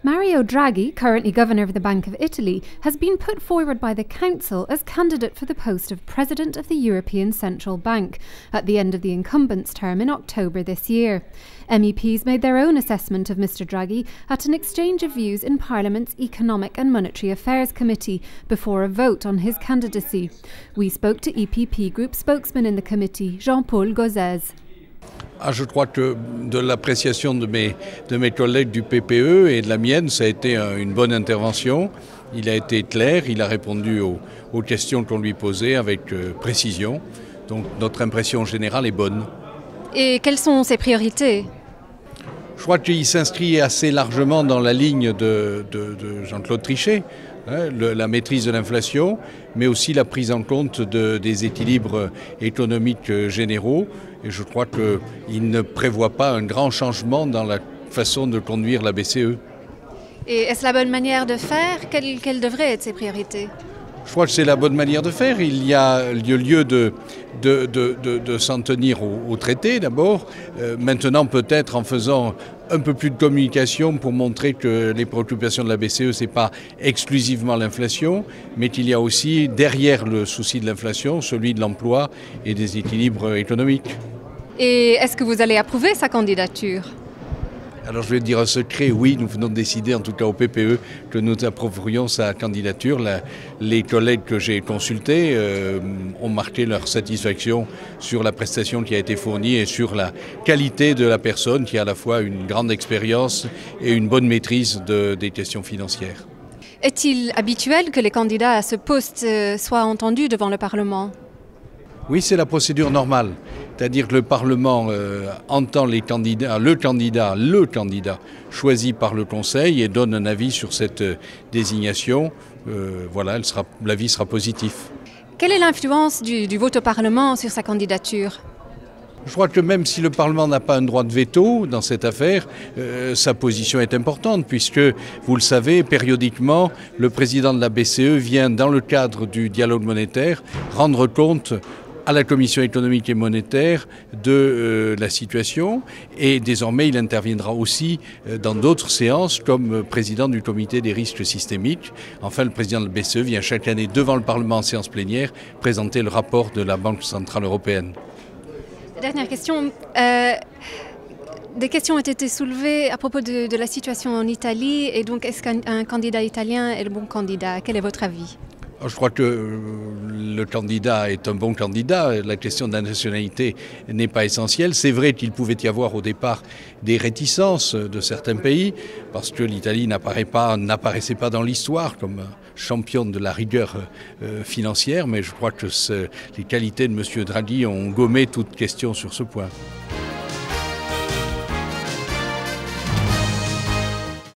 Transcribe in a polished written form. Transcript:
Mario Draghi, currently Governor of the Bank of Italy, has been put forward by the Council as candidate for the post of President of the European Central Bank at the end of the incumbent's term in October this year. MEPs made their own assessment of Mr Draghi at an exchange of views in Parliament's Economic and Monetary Affairs Committee before a vote on his candidacy. We spoke to EPP Group spokesman in the committee, Jean-Paul Gauzès. Je crois que de l'appréciation de mes collègues du PPE et de la mienne, ça a été une bonne intervention. Il a été clair, il a répondu aux questions qu'on lui posait avec précision. Donc notre impression générale est bonne. Et quelles sont ses priorités ? Je crois qu'il s'inscrit assez largement dans la ligne de Jean-Claude Trichet, la maîtrise de l'inflation, mais aussi la prise en compte des équilibres économiques généraux. Et je crois qu'il ne prévoit pas un grand changement dans la façon de conduire la BCE. Et est-ce la bonne manière de faire ? Quelles devraient être ses priorités ? Je crois que c'est la bonne manière de faire. Il y a lieu de s'en tenir au traité d'abord. Maintenant peut-être en faisant un peu plus de communication pour montrer que les préoccupations de la BCE, ce n'est pas exclusivement l'inflation, mais qu'il y a aussi derrière le souci de l'inflation, celui de l'emploi et des équilibres économiques. Et est-ce que vous allez approuver sa candidature ? Alors je vais dire un secret, oui, nous venons de décider, en tout cas au PPE, que nous approuverions sa candidature. Les collègues que j'ai consultés ont marqué leur satisfaction sur la prestation qui a été fournie et sur la qualité de la personne qui a à la fois une grande expérience et une bonne maîtrise des questions financières. Est-il habituel que les candidats à ce poste soient entendus devant le Parlement ? Oui, c'est la procédure normale. C'est-à-dire que le Parlement entend le candidat choisi par le Conseil et donne un avis sur cette désignation. Voilà, l'avis sera positif. Quelle est l'influence du vote au Parlement sur sa candidature ? Je crois que même si le Parlement n'a pas un droit de veto dans cette affaire, sa position est importante puisque, vous le savez, périodiquement, le président de la BCE vient, dans le cadre du dialogue monétaire, rendre compte à la Commission économique et monétaire de la situation et désormais il interviendra aussi dans d'autres séances comme président du comité des risques systémiques. Enfin, le président de la BCE vient chaque année devant le Parlement en séance plénière présenter le rapport de la Banque centrale européenne. Dernière question. Des questions ont été soulevées à propos de la situation en Italie et donc est-ce qu'un candidat italien est le bon candidat ? Quel est votre avis ? Je crois que le candidat est un bon candidat. La question de la nationalité n'est pas essentielle. C'est vrai qu'il pouvait y avoir au départ des réticences de certains pays parce que l'Italie n'apparaissait pas dans l'histoire comme championne de la rigueur financière. Mais je crois que les qualités de M. Draghi ont gommé toute question sur ce point.